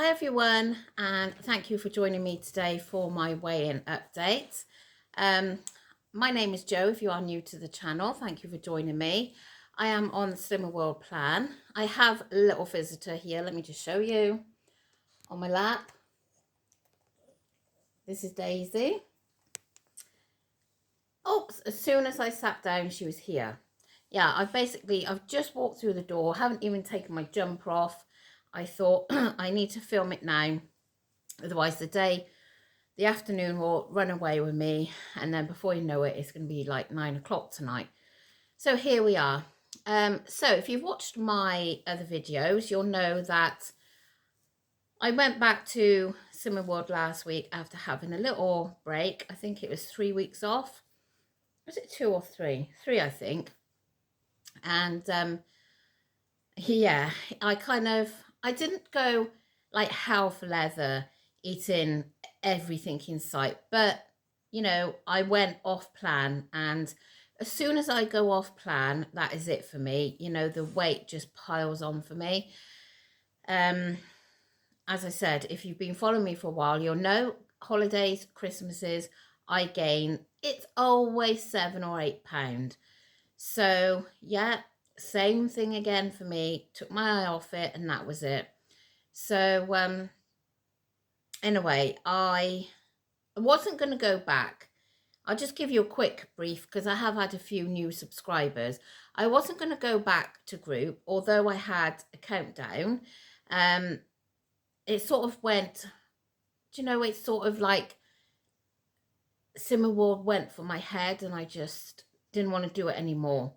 Hi everyone, and thank you for joining me today for my weigh-in update. Um, my name is Jo. If you are new to the channel, thank you for joining me. I am on the Slimmer World plan. I have a little visitor here. Let me just show you on my lap. This is Daisy. Oh, as soon as I sat down, she was here. Yeah, I've just walked through the door, haven't even taken my jumper off. I thought I need to film it now, otherwise the afternoon will run away with me, and then before you know it, it's going to be like 9 o'clock tonight. So here we are. So if you've watched my other videos, you'll know that I went back to Summer World last week after having a little break. I think it was 3 weeks off. Was it 2 or 3? 3, I think. And yeah, I didn't go like hell for leather eating everything in sight, but I went off plan, and as soon as I go off plan, that is it for me. The weight just piles on for me. As I said, if you've been following me for a while, you'll know holidays, Christmases, I gain, it's always 7 or 8 pounds. So yeah, same thing again for me. Took my eye off it, and that was it. So anyway, I wasn't going to go back. I'll just give you a quick brief because I have had a few new subscribers. I wasn't going to go back to group, although I had a countdown. It sort of went, it's sort of like Simmer World went for my head, and I just didn't want to do it anymore.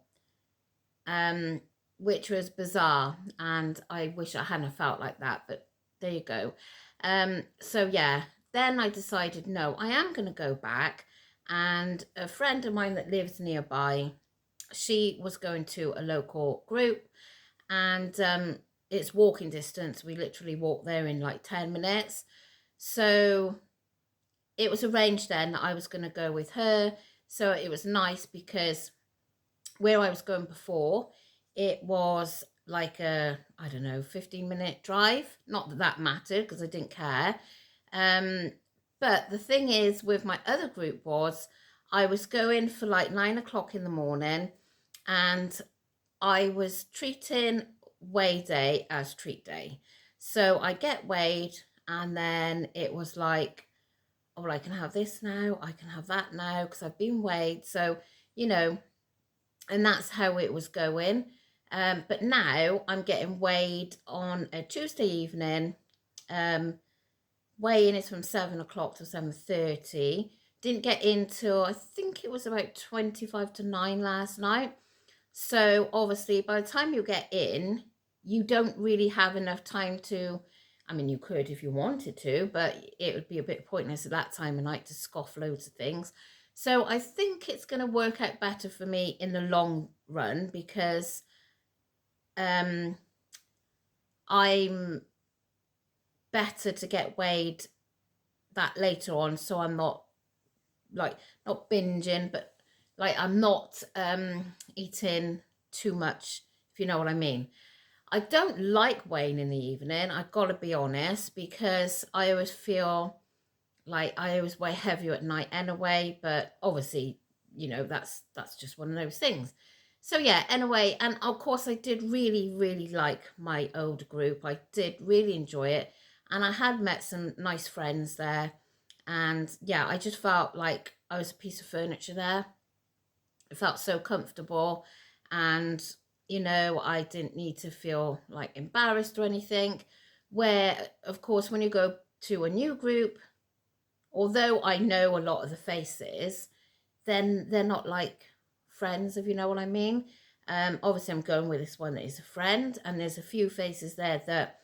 Which was bizarre, and I wish I hadn't felt like that, but there you go. So yeah, then I decided, no, I am going to go back, and a friend of mine that lives nearby, she was going to a local group, and it's walking distance. We literally walked there in like 10 minutes. So it was arranged then that I was going to go with her. So it was nice because where I was going before, it was like a, I don't know, 15-minute drive. Not that that mattered because I didn't care. But the thing is with my other group was I was going for like 9 o'clock in the morning, and I was treating weigh day as treat day. So I get weighed, and then it was like, oh, well, I can have this now, I can have that now because I've been weighed. So, and that's how it was going. But now I'm getting weighed on a Tuesday evening. Weighing is from 7 o'clock to 7:30. Didn't get in till I think it was about 25 to 9 last night. So obviously by the time you get in, you don't really have enough time to, I mean, you could if you wanted to, but it would be a bit pointless at that time of night to scoff loads of things. So I think it's going to work out better for me in the long run because I'm better to get weighed that later on, so I'm not not binging, but like I'm not eating too much, if you know what I mean. I don't like weighing in the evening, I've got to be honest, because I always feel like I always weigh heavier at night anyway, but obviously, that's just one of those things. So yeah, anyway, and of course I did really, really like my old group. I did really enjoy it, and I had met some nice friends there, and yeah, I just felt like I was a piece of furniture there. It felt so comfortable, and I didn't need to feel like embarrassed or anything. Where, of course, when you go to a new group, although I know a lot of the faces, then they're not like friends, if you know what I mean. Obviously, I'm going with this one that is a friend, and there's a few faces there that,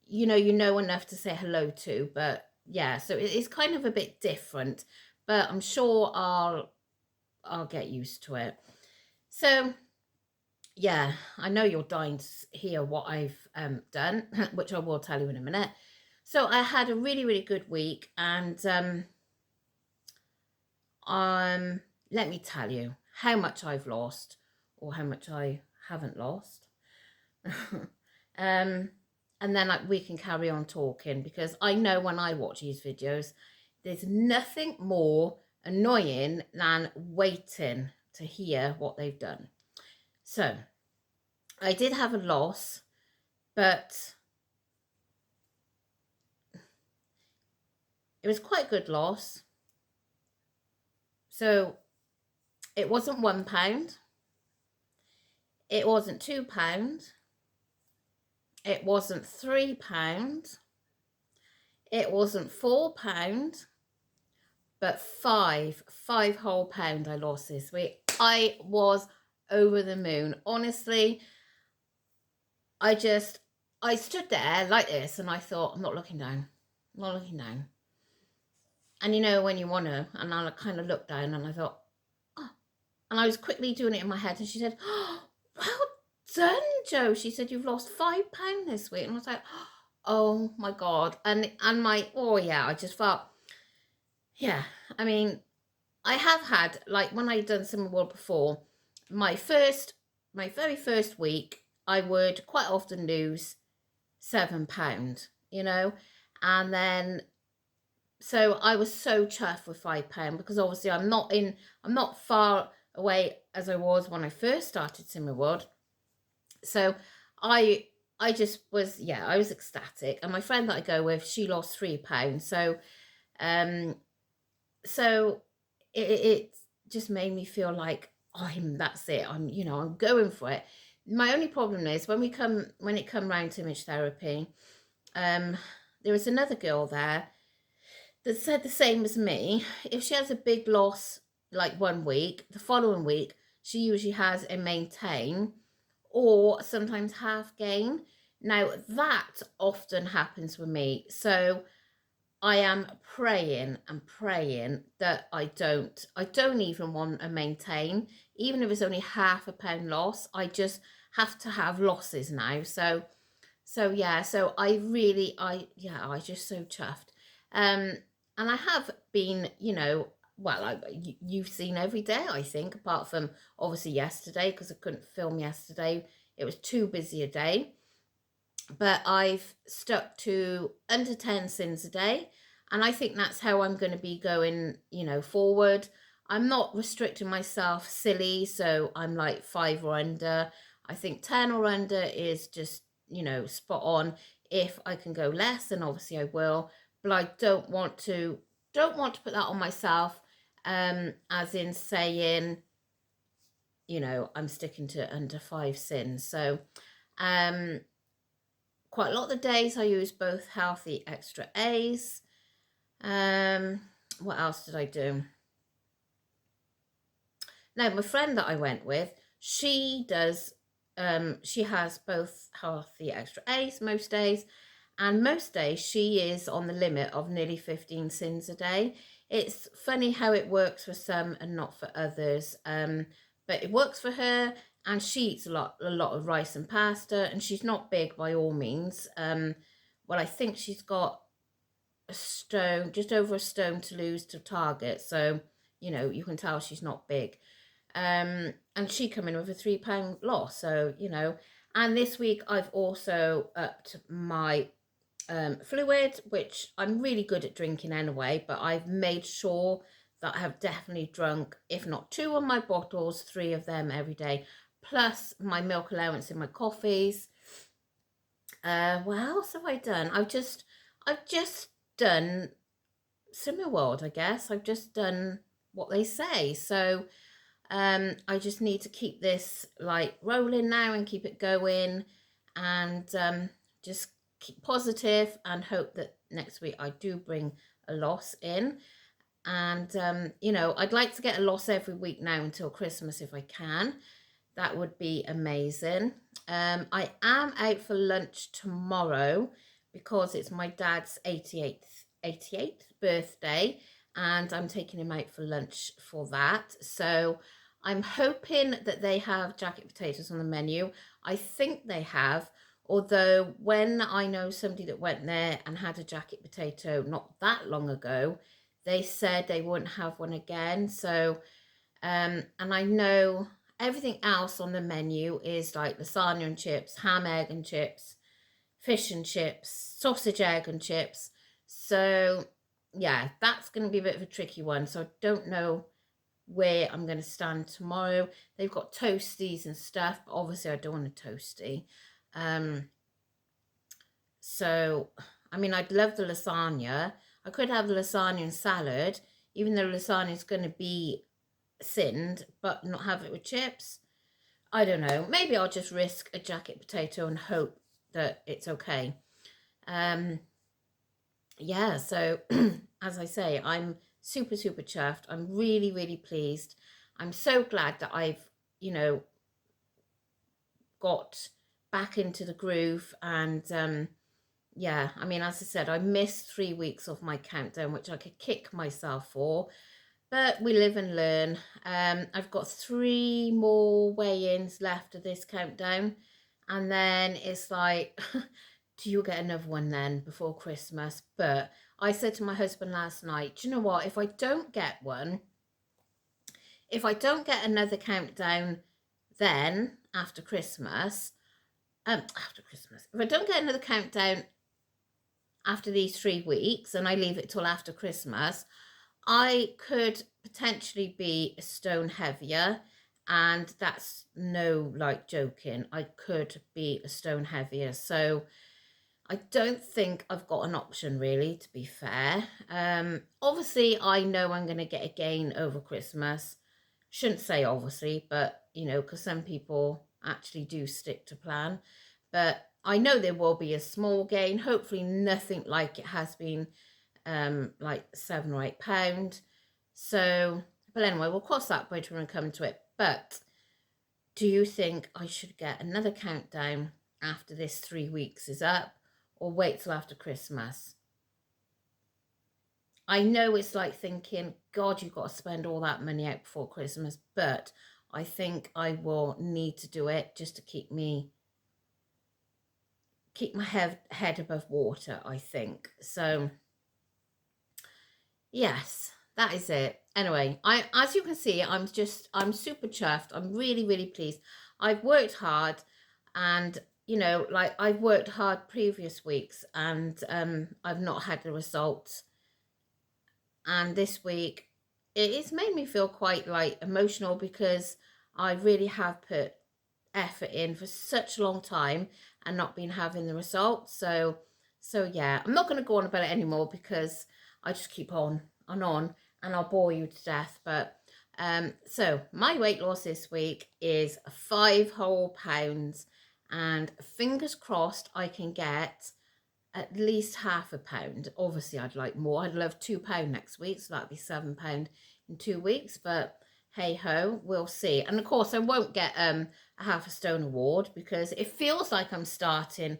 you know enough to say hello to. But yeah, so it's kind of a bit different, but I'm sure I'll get used to it. So yeah, I know you're dying to hear what I've done, which I will tell you in a minute. So I had a really, really good week, and let me tell you how much I've lost, or how much I haven't lost. um, and then we can carry on talking, because I know when I watch these videos, there's nothing more annoying than waiting to hear what they've done. So I did have a loss, but it was quite a good loss. So it wasn't £1, it wasn't £2, it wasn't £3, it wasn't £4, but five whole pound I lost this week. I was over the moon. Honestly, I stood there like this and I thought, I'm not looking down. I'm not looking down. And you know, when you want to, and I kind of looked down and I thought, oh. And I was quickly doing it in my head, and she said, oh, well done, Jo. She said, you've lost £5 this week. And I was like, oh my God. And oh yeah, I just felt, yeah, I mean, I have had, like, when I'd done Slimming World before, my very first week, I would quite often lose £7, you know, and then, so I was so chuffed with £5, because obviously I'm not far away as I was when I first started Slimming World. So I just was, yeah, I was ecstatic. And my friend that I go with, she lost £3. So it just made me feel like, that's it. I'm going for it. My only problem is when it come round to image therapy, there was another girl there that said the same as me. If she has a big loss like 1 week, the following week she usually has a maintain or sometimes half gain. Now that often happens with me, so I am praying and praying that I don't even want to maintain, even if it's only £0.5 loss. I just have to have losses now. So yeah, so I just so chuffed. And I have been, well, you've seen every day, I think, apart from obviously yesterday, because I couldn't film yesterday. It was too busy a day. But I've stuck to under 10 sins a day. And I think that's how I'm going to be going, forward. I'm not restricting myself silly. So I'm like 5 or under. I think 10 or under is just, spot on. If I can go less, then obviously I will. But I don't want to put that on myself, as in saying, I'm sticking to under 5 sins. So, quite a lot of the days I use both Healthy Extra A's. What else did I do? Now, my friend that I went with, she has both Healthy Extra A's most days, and most days she is on the limit of nearly 15 sins a day. It's funny how it works for some and not for others, but it works for her. And she eats a lot of rice and pasta, and she's not big by all means. Well, I think she's got just over a stone to lose to target. So, you can tell she's not big. And she come in with a £3 loss. So, and this week I've also upped my fluid, which I'm really good at drinking anyway, but I've made sure that I have definitely drunk, if not 2 of my bottles, 3 of them every day, plus my milk allowance in my coffees. What else have I done? I've just done Slimming World, I guess. I've just done what they say. So I just need to keep this like rolling now and keep it going, and just keep positive and hope that next week I do bring a loss in. And I'd like to get a loss every week now until Christmas if I can. That would be amazing. I am out for lunch tomorrow because it's my dad's 88th birthday, and I'm taking him out for lunch for that. So I'm hoping that they have jacket potatoes on the menu. I think they have, although when I know somebody that went there and had a jacket potato not that long ago, they said they wouldn't have one again. So, and I know everything else on the menu is like lasagna and chips, ham, egg and chips, fish and chips, sausage, egg and chips. So yeah, that's going to be a bit of a tricky one. So I don't know where I'm going to stand tomorrow. They've got toasties and stuff, but obviously I don't want a toasty. So, I mean, I'd love the lasagna. I could have the lasagna and salad, even though lasagna is going to be thinned, but not have it with chips. I don't know. Maybe I'll just risk a jacket potato and hope that it's okay. Yeah, so as I say, I'm super, super chuffed. I'm really, really pleased. I'm so glad that I've, you know, got back into the groove. And yeah, I mean, as I said, I missed 3 weeks of my countdown, which I could kick myself for. But we live and learn. I've got 3 more weigh-ins left of this countdown. And then it's like, do you get another one then before Christmas? But I said to my husband last night, do you know what? If I don't get one, if I don't get another countdown then after Christmas, if I don't get another countdown after these 3 weeks and I leave it till after Christmas, I could potentially be a stone heavier, and that's no like joking. I could be a stone heavier. So I don't think I've got an option really, to be fair. Obviously I know I'm going to get a gain over Christmas. Shouldn't say obviously, but you know, because some people actually do stick to plan. But I know there will be a small gain, hopefully nothing like it has been, like 7 or 8 pound. So, but anyway, we'll cross that bridge when we come to it. But do you think I should get another countdown after this 3 weeks is up, or wait till after Christmas? I know it's like thinking, God, you've got to spend all that money out before Christmas, but I think I will need to do it just to keep my head above water, I think. So yes, that is it. Anyway, as you can see, I'm super chuffed. I'm really, really pleased. I've worked hard, and you know, like I've worked hard previous weeks, and I've not had the results. And this week, it's made me feel quite like emotional, because I really have put effort in for such a long time and not been having the results. So yeah, I'm not going to go on about it anymore, because I just keep on and on, and I'll bore you to death. But so my weight loss this week is 5 whole pounds, and fingers crossed I can get at least half a pound. Obviously I'd like more. I'd love £2 next week, so that'd be £7 in 2 weeks, but hey ho, we'll see. And of course I won't get a half a stone award, because it feels like I'm starting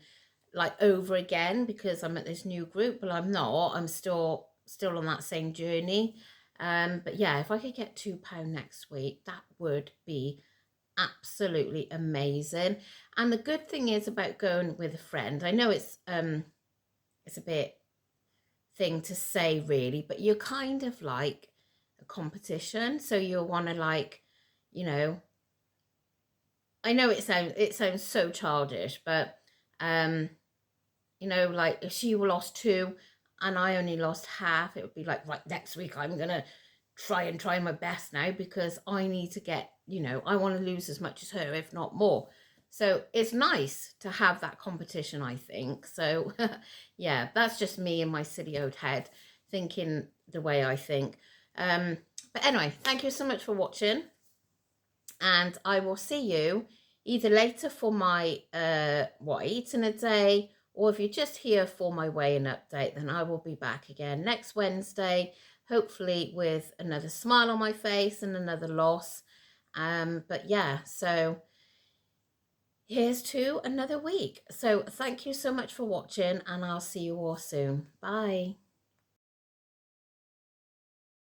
like over again, because I'm at this new group, but I'm not. I'm still on that same journey. But yeah, if I could get £2 next week, that would be absolutely amazing. And the good thing is about going with a friend, I know it's a bit thing to say really, but you're kind of like a competition, so you'll want to, like, you know, I know it sounds so childish, but you know, like if she lost 2 and I only lost half, it would be like, right, next week I'm gonna try my best now, because I need to get, you know, I want to lose as much as her, if not more. So it's nice to have that competition, I think. So yeah, that's just me in my silly old head thinking the way I think. But anyway, thank you so much for watching, and I will see you either later for my what I eat in a day, or if you're just here for my weigh-in update, then I will be back again next Wednesday, hopefully with another smile on my face and another loss. But yeah, so here's to another week. So thank you so much for watching, and I'll see you all soon. Bye.